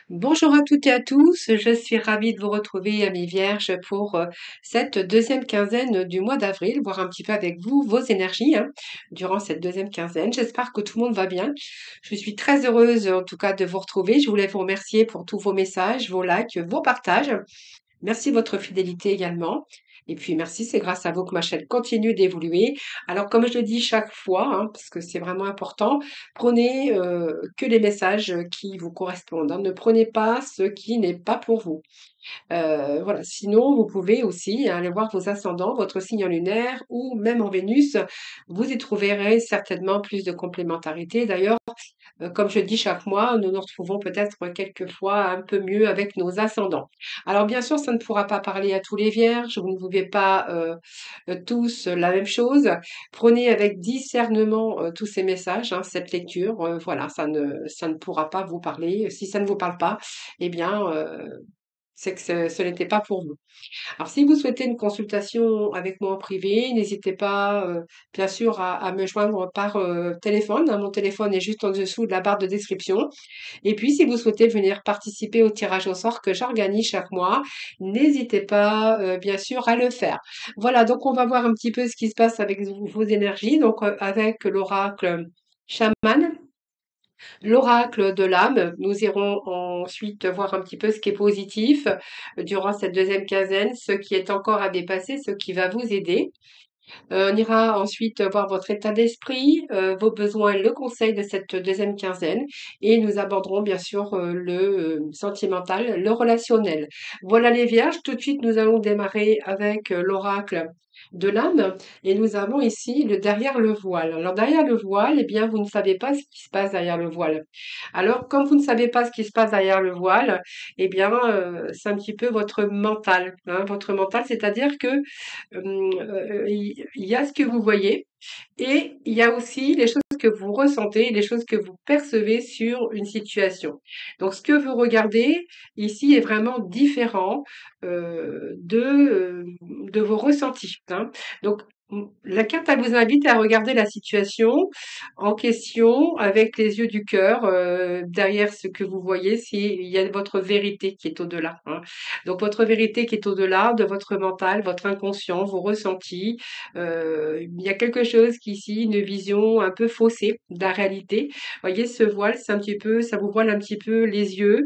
Bonjour à toutes et à tous, je suis ravie de vous retrouver, amis vierges, pour cette deuxième quinzaine du mois d'avril, voir un petit peu avec vous vos énergies durant cette deuxième quinzaine. J'espère que tout le monde va bien. Je suis très heureuse en tout cas de vous retrouver. Je voulais vous remercier pour tous vos messages, vos likes, vos partages. Merci de votre fidélité également. Et puis merci, c'est grâce à vous que ma chaîne continue d'évoluer. Alors comme je le dis chaque fois, parce que c'est vraiment important, prenez que les messages qui vous correspondent, hein. Ne prenez pas ce qui n'est pas pour vous. Voilà. Sinon, vous pouvez aussi aller voir vos ascendants, votre signe lunaire ou même en Vénus. Vous y trouverez certainement plus de complémentarité. D'ailleurs, comme je dis chaque mois, nous nous retrouvons peut-être quelquefois un peu mieux avec nos ascendants. Alors bien sûr, ça ne pourra pas parler à tous les vierges, vous ne pouvez pas tous la même chose. Prenez avec discernement tous ces messages, cette lecture. Voilà, ça ne pourra pas vous parler. Si ça ne vous parle pas, eh bien, c'est que ce n'était pas pour vous. Alors, si vous souhaitez une consultation avec moi en privé, n'hésitez pas, bien sûr, à me joindre par téléphone, hein. Mon téléphone est juste en dessous de la barre de description. Et puis, si vous souhaitez venir participer au tirage au sort que j'organise chaque mois, n'hésitez pas, bien sûr, à le faire. Voilà, donc on va voir un petit peu ce qui se passe avec vos énergies. Donc, avec l'oracle chaman. L'oracle de l'âme, nous irons ensuite voir un petit peu ce qui est positif durant cette deuxième quinzaine, ce qui est encore à dépasser, ce qui va vous aider. On ira ensuite voir votre état d'esprit, vos besoins et le conseil de cette deuxième quinzaine. Et nous aborderons bien sûr le sentimental, le relationnel. Voilà les vierges, tout de suite nous allons démarrer avec l'oracle de l'âme et nous avons ici le derrière le voile. Alors derrière le voile, eh bien vous ne savez pas ce qui se passe derrière le voile. Alors comme vous ne savez pas ce qui se passe derrière le voile, eh bien c'est un petit peu votre mental, votre mental, c'est-à-dire que il y a ce que vous voyez et il y a aussi les choses que vous ressentez, les choses que vous percevez sur une situation. Donc ce que vous regardez ici est vraiment différent de vos ressentis, hein. Donc la carte, elle vous invite à regarder la situation en question avec les yeux du cœur, derrière ce que vous voyez, s'il y a votre vérité qui est au-delà, hein. Donc votre vérité qui est au-delà de votre mental, votre inconscient, vos ressentis. Il y a quelque chose qui ici, une vision un peu faussée de la réalité. Vous voyez, ce voile, c'est un petit peu, ça vous voile un petit peu les yeux.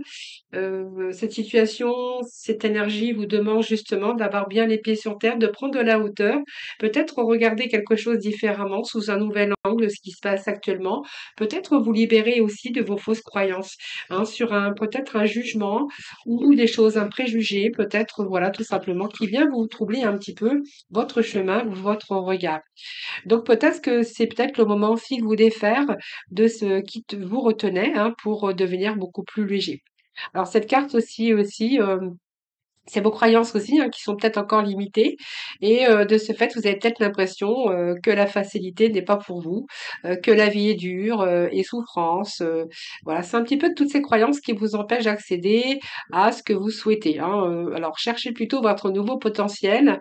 Cette situation, cette énergie vous demande justement d'avoir bien les pieds sur terre, de prendre de la hauteur, peut-être regarder quelque chose différemment, sous un nouvel angle, ce qui se passe actuellement, peut-être vous libérer aussi de vos fausses croyances, sur peut-être un jugement ou des choses, un préjugé, peut-être, voilà, tout simplement, qui vient vous troubler un petit peu votre chemin ou votre regard. Donc peut-être que c'est peut-être le moment aussi de vous défaire de ce qui vous retenait, pour devenir beaucoup plus léger. Alors cette carte aussi, c'est vos croyances aussi, qui sont peut-être encore limitées et de ce fait, vous avez peut-être l'impression, que la facilité n'est pas pour vous, que la vie est dure, et souffrance, voilà, c'est un petit peu toutes ces croyances qui vous empêchent d'accéder à ce que vous souhaitez, alors cherchez plutôt votre nouveau potentiel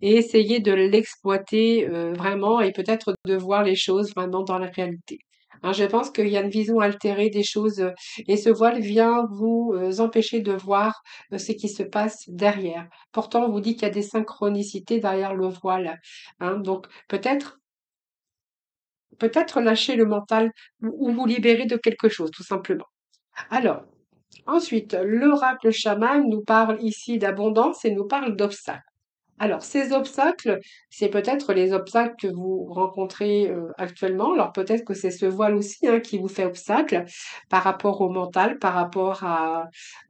et essayez de l'exploiter, vraiment et peut-être de voir les choses vraiment dans la réalité. Je pense qu'il y a une vision altérée des choses, et ce voile vient vous, empêcher de voir, ce qui se passe derrière. Pourtant, on vous dit qu'il y a des synchronicités derrière le voile, donc peut-être lâcher le mental ou vous libérer de quelque chose, tout simplement. Alors, ensuite, l'oracle chaman nous parle ici d'abondance et nous parle d'obstacles. Alors, ces obstacles, c'est peut-être les obstacles que vous rencontrez actuellement. Alors, peut-être que c'est ce voile aussi qui vous fait obstacle par rapport au mental, par rapport à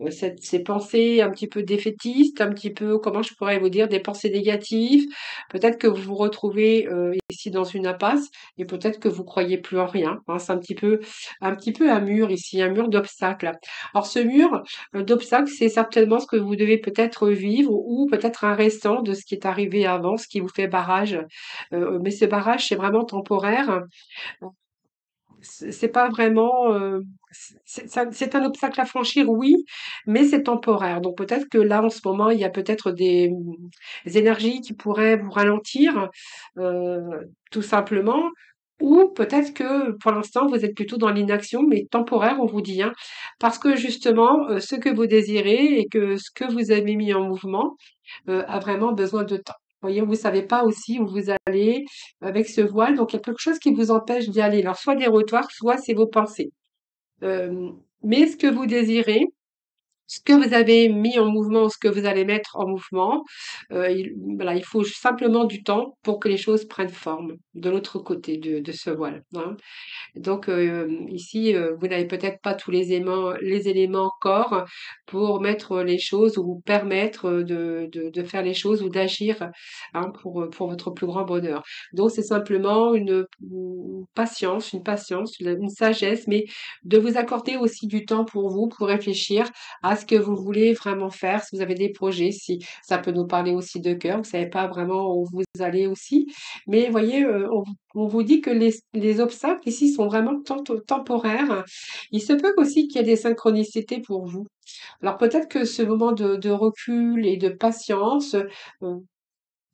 ces pensées un petit peu défaitistes, un petit peu, comment je pourrais vous dire, des pensées négatives. Peut-être que vous vous retrouvez ici dans une impasse et peut-être que vous croyez plus en rien, c'est un petit peu un mur ici, un mur d'obstacles. Alors, ce mur, d'obstacles, c'est certainement ce que vous devez peut-être vivre ou peut-être un restant de ce qui est arrivé avant, ce qui vous fait barrage. Mais ce barrage, c'est vraiment temporaire. C'est pas vraiment, c'est un obstacle à franchir, oui, mais c'est temporaire. Donc peut-être que là, en ce moment, il y a peut-être des énergies qui pourraient vous ralentir, tout simplement. Ou peut-être que pour l'instant, vous êtes plutôt dans l'inaction, mais temporaire, on vous dit, hein, parce que justement, ce que vous désirez et que ce que vous avez mis en mouvement, a vraiment besoin de temps. Vous voyez, vous savez pas aussi où vous allez avec ce voile, donc il y a quelque chose qui vous empêche d'y aller. Alors soit des retours, soit c'est vos pensées. Mais ce que vous désirez, ce que vous avez mis en mouvement, ce que vous allez mettre en mouvement, voilà, il faut simplement du temps pour que les choses prennent forme de l'autre côté de ce voile, hein. Donc ici, vous n'avez peut-être pas tous les éléments encore pour mettre les choses ou vous permettre de faire les choses ou d'agir, hein, pour votre plus grand bonheur. Donc c'est simplement une patience, une sagesse, mais de vous accorder aussi du temps pour vous, pour réfléchir à ce que vous voulez vraiment faire, si vous avez des projets, si ça peut nous parler aussi de cœur, vous savez pas vraiment où vous allez aussi. Mais vous voyez, on vous dit que les obstacles ici sont vraiment temporaires. Il se peut aussi qu'il y ait des synchronicités pour vous. Alors peut-être que ce moment de recul et de patience,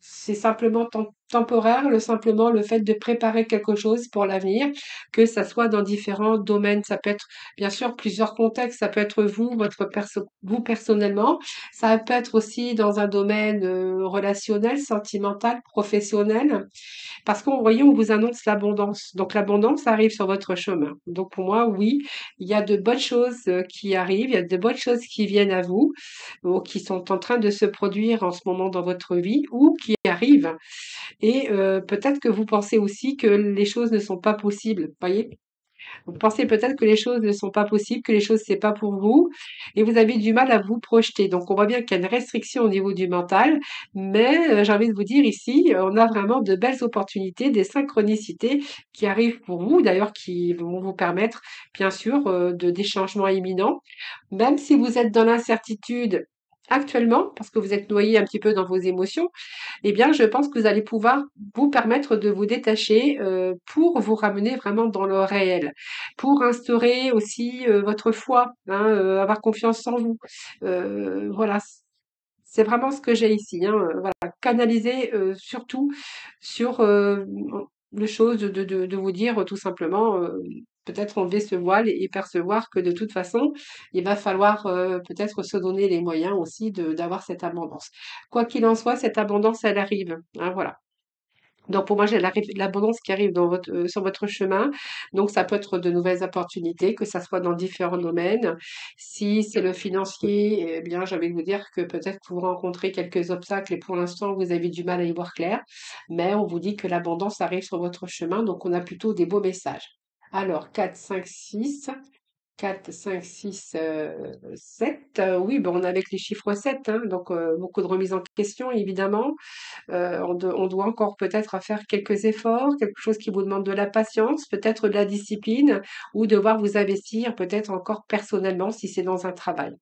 c'est simplement temporaire, simplement le fait de préparer quelque chose pour l'avenir, que ça soit dans différents domaines. Ça peut être, bien sûr, plusieurs contextes. Ça peut être vous, vous personnellement. Ça peut être aussi dans un domaine relationnel, sentimental, professionnel. Parce qu'on voyez, on vous annonce l'abondance. Donc l'abondance arrive sur votre chemin. Donc pour moi, oui, il y a de bonnes choses qui arrivent, il y a de bonnes choses qui viennent à vous, ou qui sont en train de se produire en ce moment dans votre vie, ou qui arrivent. Et peut-être que vous pensez aussi que les choses ne sont pas possibles, voyez? Vous pensez peut-être que les choses ne sont pas possibles, que les choses c'est pas pour vous et vous avez du mal à vous projeter. Donc on voit bien qu'il y a une restriction au niveau du mental, mais j'ai envie de vous dire ici, on a vraiment de belles opportunités, des synchronicités qui arrivent pour vous, d'ailleurs qui vont vous permettre bien sûr de des changements imminents. Même si vous êtes dans l'incertitude actuellement, parce que vous êtes noyé un petit peu dans vos émotions, eh bien, je pense que vous allez pouvoir vous permettre de vous détacher, pour vous ramener vraiment dans le réel, pour instaurer aussi, votre foi, hein, avoir confiance en vous. Voilà, c'est vraiment ce que j'ai ici, hein, voilà. Canaliser, surtout sur, les choses de vous dire, tout simplement, peut-être enlever ce voile et percevoir que de toute façon, il va falloir, peut-être se donner les moyens aussi de d'avoir cette abondance. Quoi qu'il en soit, cette abondance, elle arrive, hein, voilà. Donc pour moi, j'ai l'abondance qui arrive dans sur votre chemin. Donc ça peut être de nouvelles opportunités, que ça soit dans différents domaines. Si c'est le financier, eh bien, j'ai envie de vous dire que peut-être que vous rencontrez quelques obstacles et pour l'instant, vous avez du mal à y voir clair. Mais on vous dit que l'abondance arrive sur votre chemin, donc on a plutôt des beaux messages. Alors 4, 5, 6. 4, 5, 6, 7. Oui, ben, on est avec les chiffres 7, hein, donc beaucoup de remises en question, évidemment. On doit encore peut-être faire quelques efforts, quelque chose qui vous demande de la patience, peut-être de la discipline, ou devoir vous investir peut-être encore personnellement si c'est dans un travail.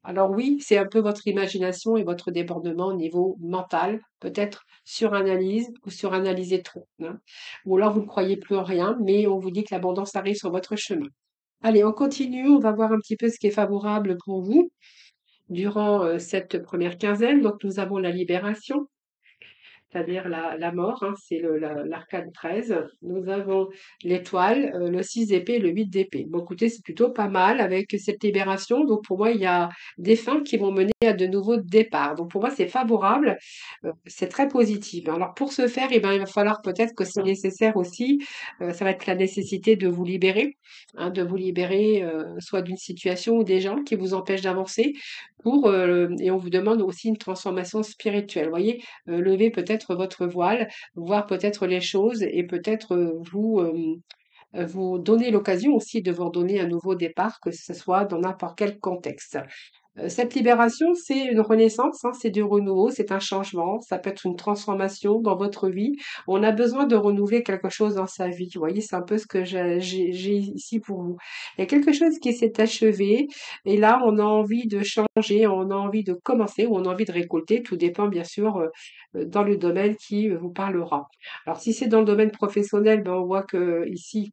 Alors oui, c'est un peu votre imagination et votre débordement au niveau mental, peut-être suranalyse ou suranalyser trop, hein. Ou alors vous ne croyez plus en rien, mais on vous dit que l'abondance arrive sur votre chemin. Allez, on continue, on va voir un petit peu ce qui est favorable pour vous durant cette première quinzaine. Donc nous avons la libération, c'est-à-dire la mort, hein, c'est l'arcane 13. Nous avons l'étoile, le 6 d'épée, le 8 d'épée. Bon, écoutez, c'est plutôt pas mal avec cette libération. Donc, pour moi, il y a des fins qui vont mener à de nouveaux départs. Donc, pour moi, c'est favorable, c'est très positif. Alors, pour ce faire, eh ben, il va falloir peut-être que c'est nécessaire aussi, ça va être la nécessité de vous libérer, hein, de vous libérer soit d'une situation ou des gens qui vous empêchent d'avancer et on vous demande aussi une transformation spirituelle. Vous voyez, lever peut-être votre voile, voir peut-être les choses et peut-être vous donner l'occasion aussi de vous donner un nouveau départ, que ce soit dans n'importe quel contexte. Cette libération, c'est une renaissance, hein, c'est du renouveau, c'est un changement, ça peut être une transformation dans votre vie. On a besoin de renouveler quelque chose dans sa vie. Vous voyez, c'est un peu ce que j'ai ici pour vous. Il y a quelque chose qui s'est achevé et là, on a envie de changer, on a envie de commencer ou on a envie de récolter. Tout dépend bien sûr dans le domaine qui vous parlera. Alors, si c'est dans le domaine professionnel, ben, on voit que ici,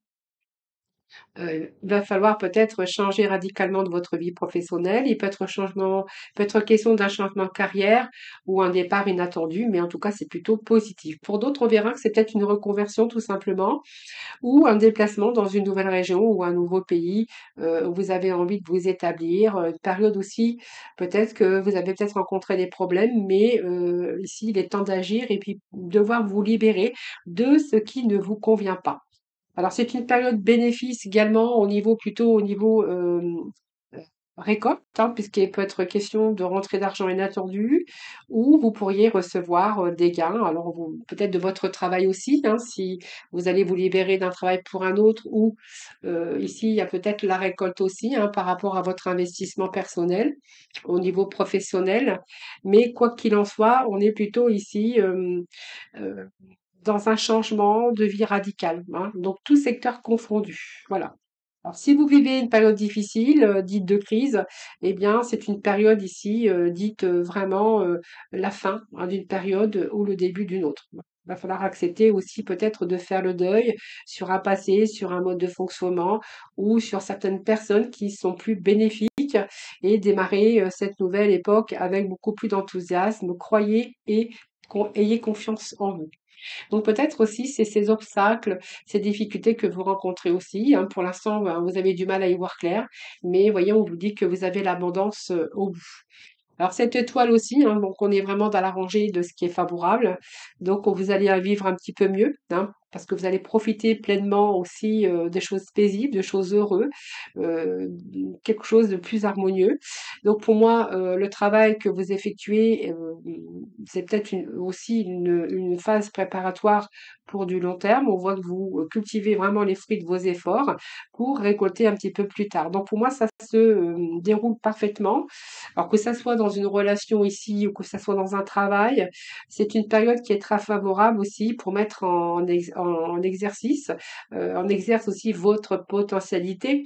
Il va falloir peut-être changer radicalement de votre vie professionnelle. Il peut être question d'un changement de carrière ou un départ inattendu, mais en tout cas, c'est plutôt positif. Pour d'autres, on verra que c'est peut-être une reconversion tout simplement ou un déplacement dans une nouvelle région ou un nouveau pays où vous avez envie de vous établir. Une période aussi, peut-être que vous avez peut-être rencontré des problèmes, mais ici, il est temps d'agir et puis devoir vous libérer de ce qui ne vous convient pas. Alors c'est une période bénéfice également au niveau plutôt au niveau heu, récolte, hein, puisqu'il peut être question de rentrée d'argent inattendue ou vous pourriez recevoir, des gains. Alors vous peut-être de votre travail aussi, hein, si vous allez vous libérer d'un travail pour un autre ou, ici il y a peut-être la récolte aussi, hein, par rapport à votre investissement personnel au niveau professionnel. Mais quoi qu'il en soit, on est plutôt ici, heu dans un changement de vie radical, hein, donc tout secteur confondu, voilà. Alors si vous vivez une période difficile, dite de crise, eh bien c'est une période ici, dite, vraiment, la fin, hein, d'une période ou le début d'une autre. Il va falloir accepter aussi peut-être de faire le deuil sur un passé, sur un mode de fonctionnement ou sur certaines personnes qui sont plus bénéfiques et démarrer, cette nouvelle époque avec beaucoup plus d'enthousiasme. Croyez et ayez confiance en vous. Donc peut-être aussi c'est ces obstacles, ces difficultés que vous rencontrez aussi, hein. Pour l'instant, ben, vous avez du mal à y voir clair, mais voyez, on vous dit que vous avez l'abondance, au bout. Alors cette étoile aussi, hein, donc on est vraiment dans la rangée de ce qui est favorable. Donc vous allez vivre un petit peu mieux, hein, parce que vous allez profiter pleinement aussi des choses paisibles, de choses heureuses, euh, quelque chose de plus harmonieux. Donc pour moi, le travail que vous effectuez, c'est peut-être aussi une phase préparatoire pour du long terme. On voit que vous cultivez vraiment les fruits de vos efforts pour récolter un petit peu plus tard. Donc pour moi, ça se déroule parfaitement. Alors que ça soit dans une relation ici ou que ça soit dans un travail, c'est une période qui est très favorable aussi pour mettre en exercice, en exerce aussi votre potentialité.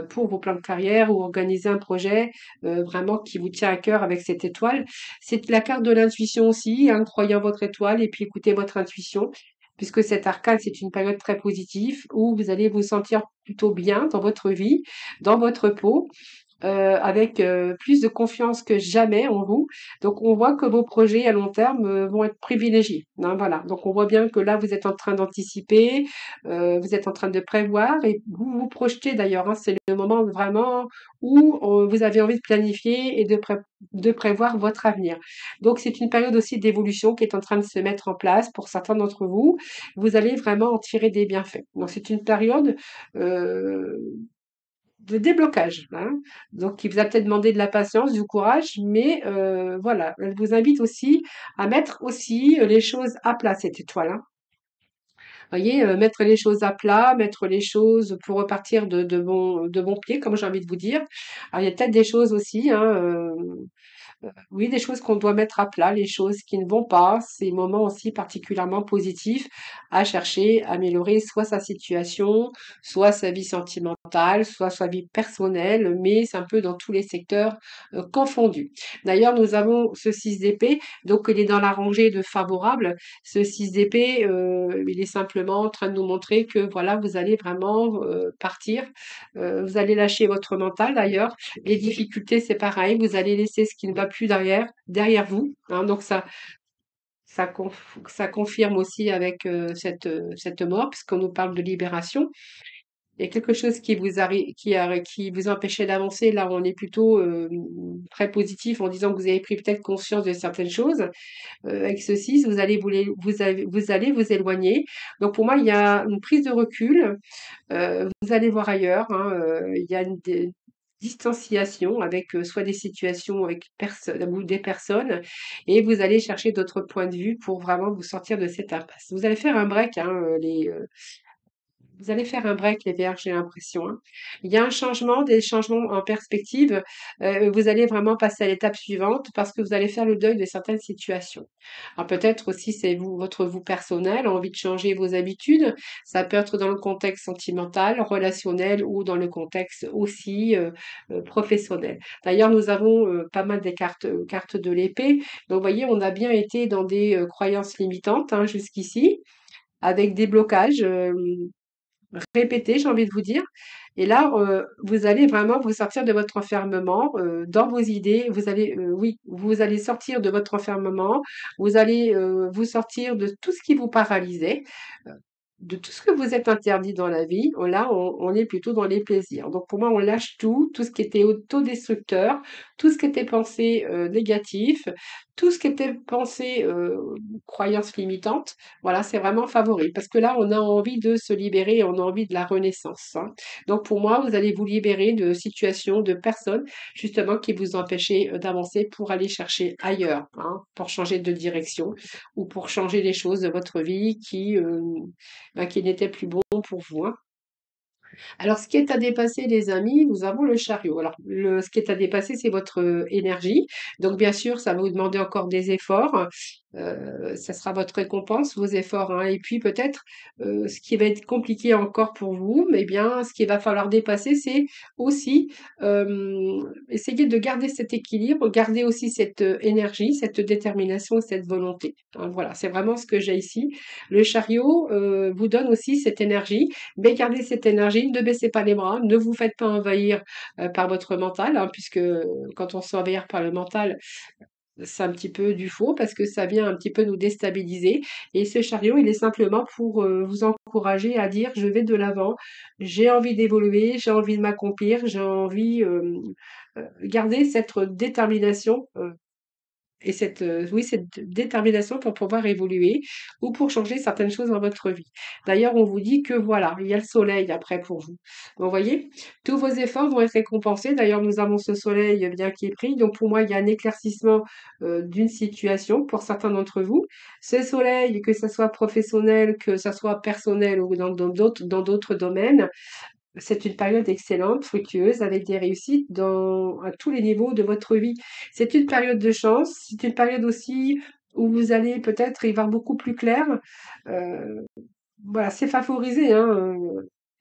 Pour vos plans de carrière ou organiser un projet vraiment qui vous tient à cœur avec cette étoile. C'est la carte de l'intuition aussi, hein, croyez en votre étoile et puis écoutez votre intuition, puisque cet arcane, c'est une période très positive où vous allez vous sentir plutôt bien dans votre vie, dans votre peau avec plus de confiance que jamais en vous. Donc on voit que vos projets à long terme vont être privilégiés, hein, voilà. Donc on voit bien que là vous êtes en train d'anticiper, vous êtes en train de prévoir et vous vous projetez d'ailleurs, hein. C'est le moment vraiment où vous avez envie de planifier et de prévoir votre avenir. Donc c'est une période aussi d'évolution qui est en train de se mettre en place pour certains d'entre vous. Vous allez vraiment en tirer des bienfaits. Donc c'est une période euh, de déblocage, hein. Donc il vous a peut-être demandé de la patience, du courage, mais voilà, elle vous invite aussi à mettre aussi les choses à plat, cette étoile, hein. Voyez, mettre les choses à plat, mettre les choses pour repartir de bons pieds, comme j'ai envie de vous dire. Alors il y a peut-être des choses aussi, hein, oui, des choses qu'on doit mettre à plat, les choses qui ne vont pas, ces moments aussi particulièrement positifs à chercher, à améliorer soit sa situation, soit sa vie sentimentale, soit sa vie personnelle, mais c'est un peu dans tous les secteurs confondus. D'ailleurs, nous avons ce 6 d'épée, donc il est dans la rangée de favorables. Ce 6 d'épée, il est simplement en train de nous montrer que voilà, vous allez vraiment partir, vous allez lâcher votre mental d'ailleurs. Les difficultés, c'est pareil, vous allez laisser ce qui ne va plus derrière vous, hein, donc ça confirme aussi avec cette mort, puisqu'on nous parle de libération. Il y a quelque chose qui vous arrive, qui vous empêchait d'avancer. Là, on est plutôt très positif en disant que vous avez pris peut-être conscience de certaines choses. Avec ceci, vous allez vous éloigner. Donc pour moi, il y a une prise de recul. Vous allez voir ailleurs, hein, il y a une distanciation avec soit des situations avec personne ou des personnes et vous allez chercher d'autres points de vue pour vraiment vous sortir de cette impasse. Vous allez faire un break, hein, vous allez faire un break, les Vierges, j'ai l'impression, hein. Il y a un changement, des changements en perspective. Vous allez vraiment passer à l'étape suivante parce que vous allez faire le deuil de certaines situations. Alors peut-être aussi c'est vous, votre vous personnel, envie de changer vos habitudes. Ça peut être dans le contexte sentimental, relationnel ou dans le contexte aussi professionnel. D'ailleurs, nous avons pas mal des cartes de l'épée. Donc, vous voyez, on a bien été dans des croyances limitantes, hein, jusqu'ici, avec des blocages. répéter, j'ai envie de vous dire. Et là, vous allez vraiment vous sortir de votre enfermement, dans vos idées. Vous allez, oui, vous allez sortir de votre enfermement. Vous allez, vous sortir de tout ce qui vous paralysait, heu, de tout ce que vous êtes interdit dans la vie. Là, on est plutôt dans les plaisirs. Donc pour moi, on lâche tout, tout ce qui était autodestructeur, tout ce qui était pensée, négatif, tout ce qui était pensée, croyance limitante. Voilà, c'est vraiment favori parce que là, on a envie de se libérer, on a envie de la renaissance, hein. Donc pour moi, vous allez vous libérer de situations, de personnes justement qui vous empêchaient d'avancer pour aller chercher ailleurs, hein, pour changer de direction ou pour changer les choses de votre vie qui n'étaient plus bons pour vous, hein. Alors, ce qui est à dépasser, les amis, nous avons le chariot. Alors, ce qui est à dépasser, c'est votre énergie. Donc, bien sûr, ça va vous demander encore des efforts. Ça sera votre récompense, vos efforts, hein. Et puis, peut-être, ce qui va être compliqué encore pour vous, mais bien, ce qu'il va falloir dépasser, c'est aussi essayer de garder cet équilibre, garder aussi cette énergie, cette détermination, cette volonté, hein. Voilà, c'est vraiment ce que j'ai ici. Le chariot vous donne aussi cette énergie, mais gardez cette énergie, ne baissez pas les bras, ne vous faites pas envahir par votre mental, hein, puisque quand on se fait envahir par le mental, c'est un petit peu du faux parce que ça vient un petit peu nous déstabiliser. Et ce chariot, il est simplement pour vous encourager à dire je vais de l'avant, j'ai envie d'évoluer, j'ai envie de m'accomplir, j'ai envie garder cette détermination et cette, oui, cette détermination pour pouvoir évoluer ou pour changer certaines choses dans votre vie. D'ailleurs, on vous dit que voilà, il y a le soleil après pour vous. Donc, vous voyez, tous vos efforts vont être récompensés. D'ailleurs, nous avons ce soleil bien qui est pris. Donc, pour moi, il y a un éclaircissement d'une situation pour certains d'entre vous. Ce soleil, que ce soit professionnel, que ce soit personnel ou dans d'autres domaines, c'est une période excellente, fructueuse, avec des réussites à tous les niveaux de votre vie. C'est une période de chance, c'est une période aussi où vous allez peut-être y voir beaucoup plus clair. Euh, voilà, c'est favorisé, hein,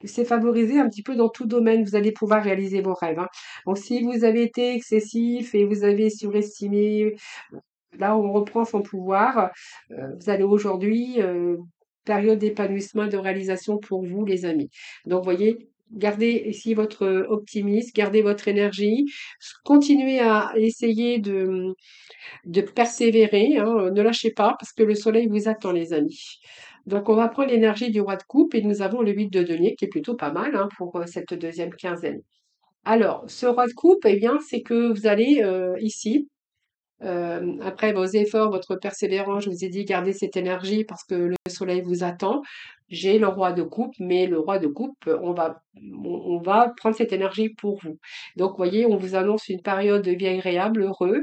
c'est favorisé un petit peu dans tout domaine. Vous allez pouvoir réaliser vos rêves, hein. Donc, si vous avez été excessif et vous avez surestimé, là, on reprend son pouvoir. Vous allez aujourd'hui, période d'épanouissement et de réalisation pour vous, les amis. Donc, vous voyez, gardez ici votre optimisme, gardez votre énergie, continuez à essayer de persévérer, hein, ne lâchez pas parce que le soleil vous attend, les amis. Donc, on va prendre l'énergie du roi de coupe et nous avons le 8 de denier qui est plutôt pas mal, hein, pour cette deuxième quinzaine. Alors, ce roi de coupe, eh bien, c'est que vous allez ici après vos efforts, votre persévérance, je vous ai dit gardez cette énergie parce que le soleil vous attend. J'ai le roi de coupe, mais le roi de coupe, on va prendre cette énergie pour vous. Donc, vous voyez, on vous annonce une période de vie agréable, heureux,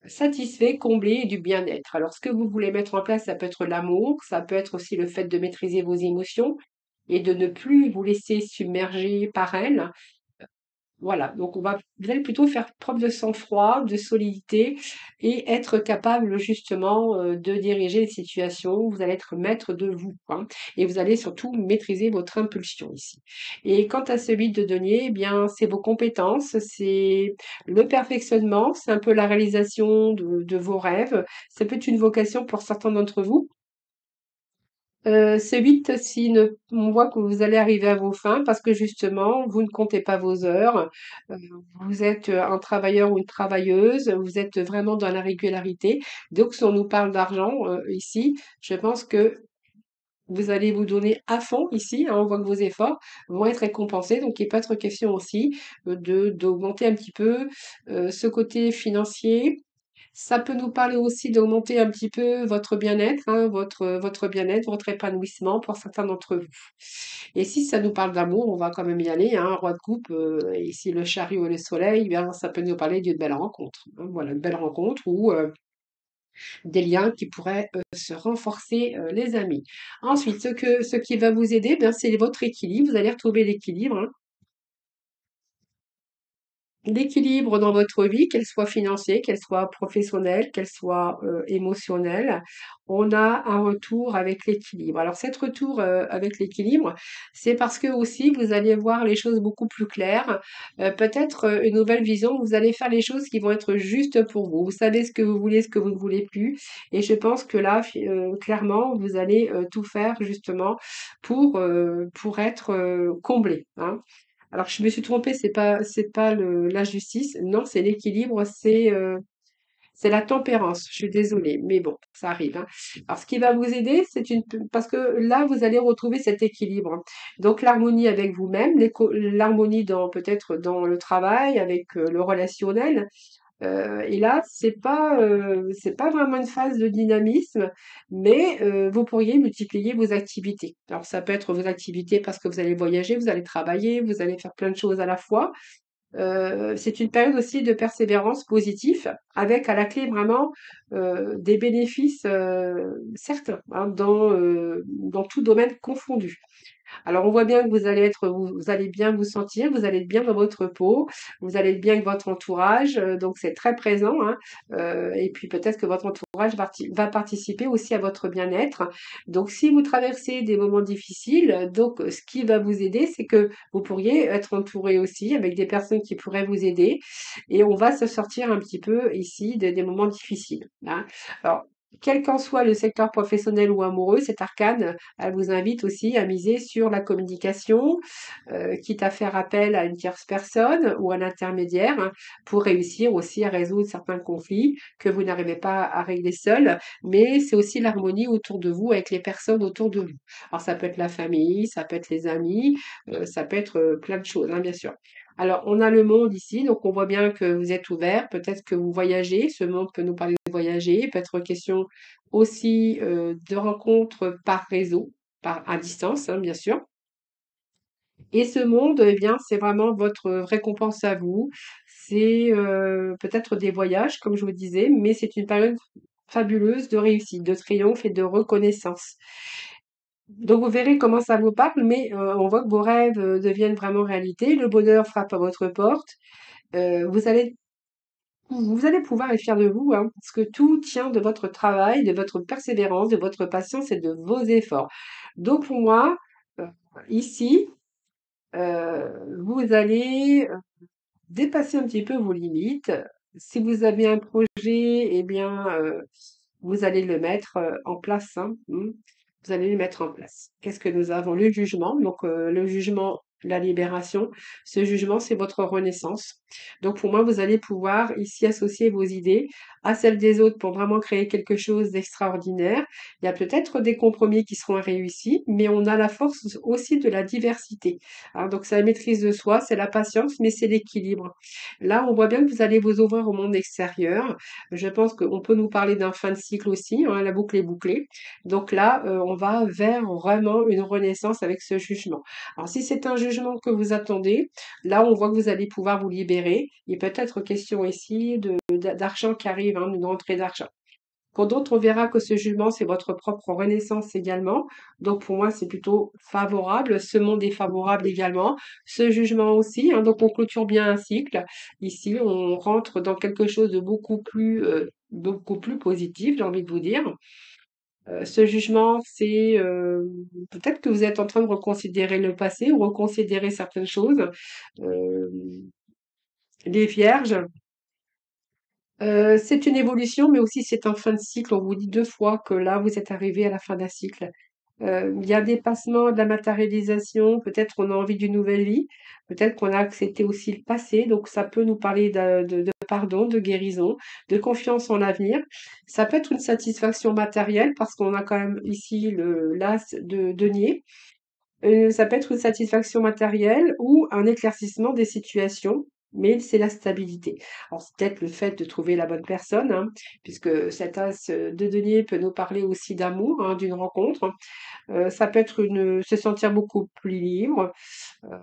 satisfait, comblé et du bien-être. Alors, ce que vous voulez mettre en place, ça peut être l'amour, ça peut être aussi le fait de maîtriser vos émotions et de ne plus vous laisser submerger par elles. Voilà, donc vous allez plutôt faire preuve de sang-froid, de solidité et être capable justement de diriger les situations. Vous allez être maître de vous, hein, et vous allez surtout maîtriser votre impulsion ici. Et quant à celui de denier, eh bien, c'est vos compétences, c'est le perfectionnement, c'est un peu la réalisation de vos rêves. Ça peut être une vocation pour certains d'entre vous. C'est 8 si on voit que vous allez arriver à vos fins parce que justement, vous ne comptez pas vos heures, heu, vous êtes, un travailleur ou une travailleuse, vous êtes vraiment dans la régularité. Donc si on nous parle d'argent, ici, je pense que vous allez vous donner à fond ici, hein, on voit que vos efforts vont être récompensés. Donc il peut être question aussi, d'augmenter un petit peu, ce côté financier. Ça peut nous parler aussi d'augmenter un petit peu votre bien-être, hein, votre bien-être, votre épanouissement pour certains d'entre vous. Et si ça nous parle d'amour, on va quand même y aller, hein, roi de coupe, et ici le chariot et le soleil, eh bien ça peut nous parler d'une belle rencontre, hein, voilà, une belle rencontre ou des liens qui pourraient se renforcer, les amis. Ensuite, ce qui va vous aider, bien, c'est votre équilibre. Vous allez retrouver l'équilibre, hein. l'équilibre dans votre vie, qu'elle soit financière, qu'elle soit professionnelle, qu'elle soit émotionnelle, on a un retour avec l'équilibre. Alors, cet retour avec l'équilibre, c'est parce que aussi vous allez voir les choses beaucoup plus claires, peut-être une nouvelle vision, vous allez faire les choses qui vont être justes pour vous. Vous savez ce que vous voulez, ce que vous ne voulez plus, et je pense que là, clairement, vous allez tout faire justement pour être comblé, hein. Alors, je me suis trompée, c'est pas la justice, non, c'est l'équilibre, c'est la tempérance. Je suis désolée, mais bon, ça arrive, hein. Alors, ce qui va vous aider, parce que là, vous allez retrouver cet équilibre. Donc, l'harmonie avec vous-même, l'harmonie peut-être dans le travail, avec le relationnel, et là, c'est pas vraiment une phase de dynamisme, mais vous pourriez multiplier vos activités. Alors ça peut être vos activités parce que vous allez voyager, vous allez travailler, vous allez faire plein de choses à la fois. C'est une période aussi de persévérance positive, avec à la clé vraiment des bénéfices certains, hein, dans tout domaine confondu. Alors, on voit bien que vous allez bien vous sentir, vous allez être bien dans votre peau, vous allez être bien avec votre entourage, donc c'est très présent, hein. Et puis peut-être que votre entourage va participer aussi à votre bien-être. Donc, si vous traversez des moments difficiles, donc ce qui va vous aider, c'est que vous pourriez être entouré aussi avec des personnes qui pourraient vous aider, et on va se sortir un petit peu ici des moments difficiles, hein. Alors, quel qu'en soit le secteur professionnel ou amoureux, cette arcane, elle vous invite aussi à miser sur la communication, quitte à faire appel à une tierce personne ou à un intermédiaire, hein, pour réussir aussi à résoudre certains conflits que vous n'arrivez pas à régler seul. Mais c'est aussi l'harmonie autour de vous, avec les personnes autour de vous. Alors ça peut être la famille, ça peut être les amis, ça peut être plein de choses, hein, bien sûr. Alors, on a le monde ici, donc on voit bien que vous êtes ouvert, peut-être que vous voyagez, ce monde peut nous parler de voyager, peut être question aussi de rencontres par réseau, à distance, hein, bien sûr. Et ce monde, eh bien, c'est vraiment votre récompense à vous. C'est peut-être des voyages, comme je vous disais, mais c'est une période fabuleuse de réussite, de triomphe et de reconnaissance. Donc vous verrez comment ça vous parle, mais on voit que vos rêves deviennent vraiment réalité. Le bonheur frappe à votre porte. Vous allez Vous allez pouvoir être fier de vous, hein, parce que tout tient de votre travail, de votre persévérance, de votre patience et de vos efforts. Donc pour moi, euh, ici, vous allez dépasser un petit peu vos limites. Si vous avez un projet, eh bien, vous allez le mettre en place, hein, Vous allez le mettre en place. Qu'est-ce que nous avons? Le jugement. Donc, le jugement, la libération. Ce jugement, c'est votre renaissance. Donc, pour moi, vous allez pouvoir ici associer vos idées à celles des autres pour vraiment créer quelque chose d'extraordinaire. Il y a peut-être des compromis qui seront réussis, mais on a la force aussi de la diversité, hein. Donc, c'est la maîtrise de soi, c'est la patience, mais c'est l'équilibre. Là, on voit bien que vous allez vous ouvrir au monde extérieur. Je pense qu'on peut nous parler d'un fin de cycle aussi, hein, la boucle est bouclée. Donc là, on va vers vraiment une renaissance avec ce jugement. Alors si c'est un jugement que vous attendez, là, on voit que vous allez pouvoir vous libérer. Il peut être question ici d'argent qui arrive, hein, d'une rentrée d'argent. Pour d'autres, on verra que ce jugement, c'est votre propre renaissance également. Donc pour moi, c'est plutôt favorable. Ce monde est favorable également. Ce jugement aussi, hein. Donc on clôture bien un cycle. Ici, on rentre dans quelque chose de beaucoup plus positif, j'ai envie de vous dire. Ce jugement, c'est peut-être que vous êtes en train de reconsidérer le passé ou reconsidérer certaines choses. Euh, les vierges, c'est une évolution, mais aussi c'est un fin de cycle. On vous dit deux fois que là, vous êtes arrivé à la fin d'un cycle. Il y a des passements, de la matérialisation, peut-être qu'on a envie d'une nouvelle vie, peut-être qu'on a accepté aussi le passé, donc ça peut nous parler de pardon, de guérison, de confiance en l'avenir. Ça peut être une satisfaction matérielle parce qu'on a quand même ici le l'as de denier. Ça peut être une satisfaction matérielle ou un éclaircissement des situations, mais c'est la stabilité. Alors, c'est peut-être le fait de trouver la bonne personne, hein, puisque cet as de denier peut nous parler aussi d'amour, hein, d'une rencontre. Ça peut être se sentir beaucoup plus libre, heu,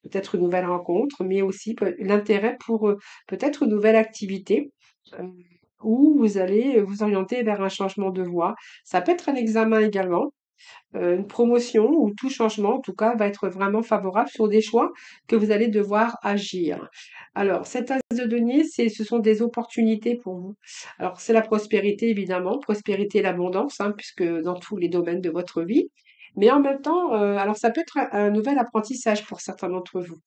peut-être une nouvelle rencontre, mais aussi l'intérêt pour, peut-être une nouvelle activité, heu, où vous allez vous orienter vers un changement de voie. Ça peut être un examen également. une promotion ou tout changement, en tout cas, va être vraiment favorable sur des choix que vous allez devoir agir. Alors, cette as de denier, ce sont des opportunités pour vous. Alors, c'est la prospérité, évidemment, prospérité et l'abondance, hein, puisque dans tous les domaines de votre vie. Mais en même temps, alors ça peut être un nouvel apprentissage pour certains d'entre vous.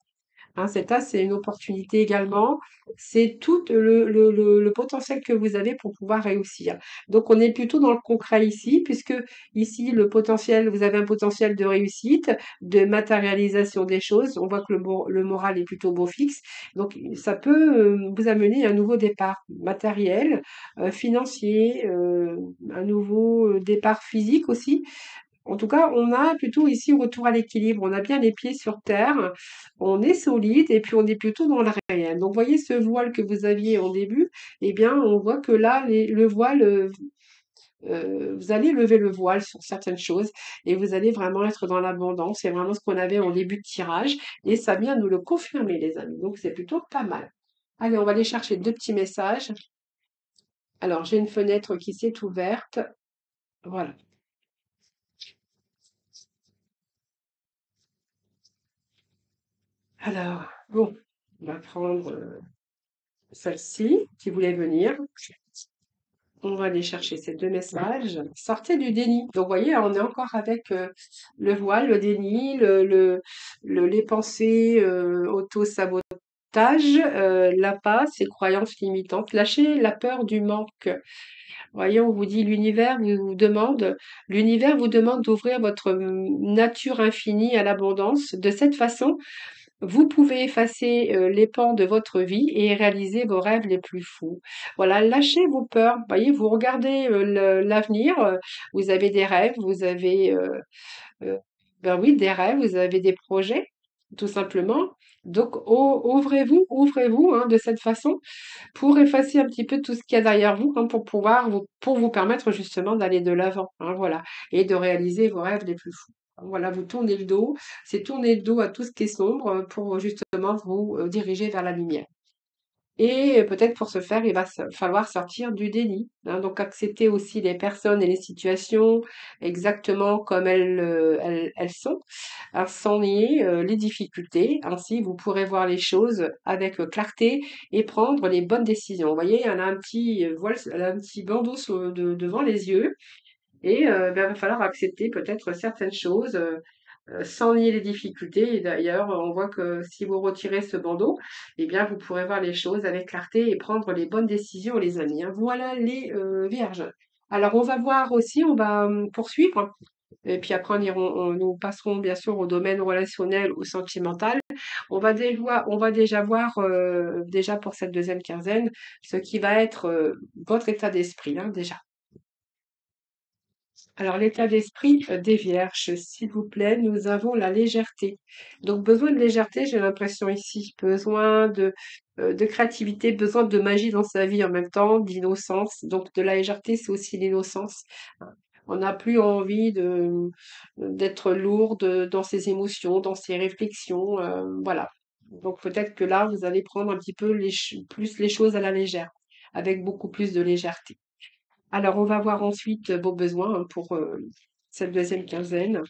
Hein, cet as, c'est une opportunité également. C'est tout le potentiel que vous avez pour pouvoir réussir. Donc, on est plutôt dans le concret ici, puisque ici, le potentiel, vous avez un potentiel de réussite, de matérialisation des choses. On voit que le moral est plutôt beau fixe. Donc, ça peut vous amener à un nouveau départ matériel, financier, un nouveau départ physique aussi. En tout cas, on a plutôt ici un retour à l'équilibre. On a bien les pieds sur terre, on est solide et puis on est plutôt dans le réel. Donc, voyez ce voile que vous aviez en début, eh bien, on voit que là, le voile, vous allez lever le voile sur certaines choses et vous allez vraiment être dans l'abondance. C'est vraiment ce qu'on avait en début de tirage et ça vient nous le confirmer, les amis. Donc, c'est plutôt pas mal. Allez, on va aller chercher deux petits messages. Alors, j'ai une fenêtre qui s'est ouverte. Voilà. Alors, bon, on va prendre celle-ci qui voulait venir. On va aller chercher ces deux messages. Sortez du déni. Donc, vous voyez, on est encore avec le voile, le déni, les pensées auto-sabotage, la passe, les croyances limitantes. Lâchez la peur du manque. Voyez, on vous dit l'univers vous demande d'ouvrir votre nature infinie à l'abondance. De cette façon, vous pouvez effacer les pans de votre vie et réaliser vos rêves les plus fous. Voilà, lâchez vos peurs. Voyez, vous regardez l'avenir, vous avez des rêves, vous avez euh, ben oui, des rêves, vous avez des projets, tout simplement. Donc, ouvrez-vous hein, de cette façon pour effacer un petit peu tout ce qu'il y a derrière vous, hein, pour vous permettre justement d'aller de l'avant, hein, voilà, et de réaliser vos rêves les plus fous. Voilà, vous tournez le dos, c'est tourner le dos à tout ce qui est sombre pour justement vous diriger vers la lumière. Et peut-être pour ce faire, il va falloir sortir du déni, hein, donc accepter aussi les personnes et les situations exactement comme elles sont, hein, sans nier les difficultés. Ainsi, vous pourrez voir les choses avec clarté et prendre les bonnes décisions. Vous voyez, elle a un petit voile, elle a un petit bandeau devant les yeux et ben, il va falloir accepter peut-être certaines choses sans nier les difficultés. Et d'ailleurs, on voit que si vous retirez ce bandeau, eh bien, vous pourrez voir les choses avec clarté et prendre les bonnes décisions, les amis, hein. Voilà les vierges. Alors, on va voir aussi, on va poursuivre. Et puis après, nous passerons bien sûr au domaine relationnel ou sentimental. On va déjà voir, déjà pour cette deuxième quinzaine, ce qui va être votre état d'esprit, hein, déjà. Alors, l'état d'esprit des vierges, s'il vous plaît, nous avons la légèreté. Donc, besoin de légèreté, j'ai l'impression ici. Besoin de créativité, besoin de magie dans sa vie en même temps, d'innocence. Donc, de la légèreté, c'est aussi l'innocence. On n'a plus envie d'être lourde dans ses émotions, dans ses réflexions. Voilà. Donc, peut-être que là, vous allez prendre un petit peu plus les choses à la légère, avec beaucoup plus de légèreté. Alors, on va voir ensuite vos besoins hein, pour cette deuxième quinzaine.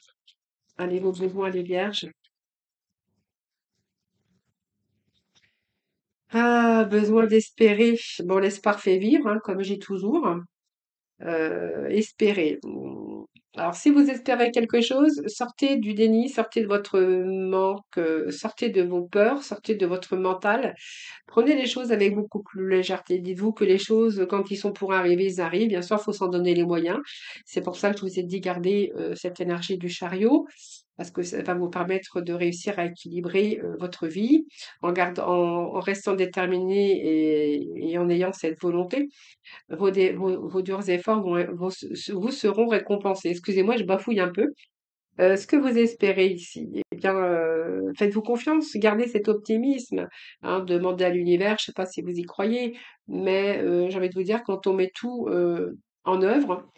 Allez, vos besoins, les vierges. Ah, besoin d'espérer. Bon, l'espoir fait vivre, hein, comme j'ai toujours. Espérer. Alors, si vous espérez quelque chose, sortez du déni, sortez de votre manque, sortez de vos peurs, sortez de votre mental. Prenez les choses avec beaucoup plus de légèreté. Dites-vous que les choses, quand ils sont pour arriver, ils arrivent. Bien sûr, il faut s'en donner les moyens. C'est pour ça que je vous ai dit garder cette énergie du chariot, parce que ça va vous permettre de réussir à équilibrer votre vie en restant déterminé et en ayant cette volonté. Vos durs efforts vous seront récompensés. Excusez-moi, je bafouille un peu. Ce que vous espérez ici, eh bien, faites-vous confiance, gardez cet optimisme, hein, demandez à l'univers, je ne sais pas si vous y croyez, mais j'ai envie de vous dire, quand on met tout en œuvre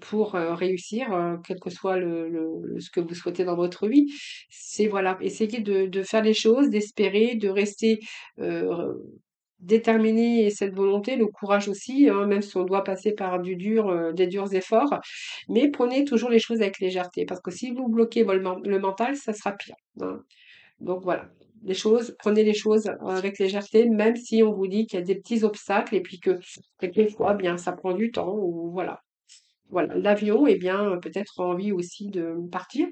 pour réussir, quel que soit ce que vous souhaitez dans votre vie, c'est voilà, essayez de faire les choses, d'espérer, de rester déterminée et cette volonté, le courage aussi, hein, même si on doit passer par des durs efforts. Mais prenez toujours les choses avec légèreté, parce que si vous bloquez le mental, ça sera pire, hein. Donc voilà, prenez les choses avec légèreté, même si on vous dit qu'il y a des petits obstacles et puis que quelquefois, bien, ça prend du temps ou voilà. Voilà, l'avion, eh bien, peut-être envie aussi de partir,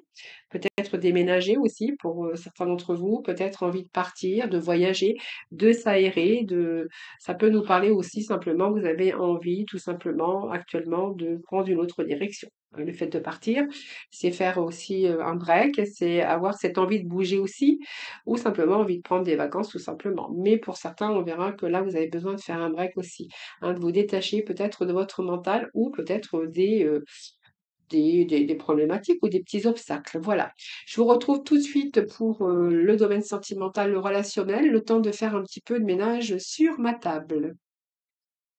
peut-être déménager aussi pour certains d'entre vous, peut-être envie de partir, de voyager, de s'aérer, ça peut nous parler aussi simplement, vous avez envie tout simplement actuellement de prendre une autre direction. Le fait de partir, c'est faire aussi un break, c'est avoir cette envie de bouger aussi, ou simplement envie de prendre des vacances tout simplement. Mais pour certains, on verra que là, vous avez besoin de faire un break aussi, hein, de vous détacher peut-être de votre mental ou peut-être des problématiques ou des petits obstacles. Voilà. Je vous retrouve tout de suite pour le domaine sentimental, le relationnel, le temps de faire un petit peu de ménage sur ma table.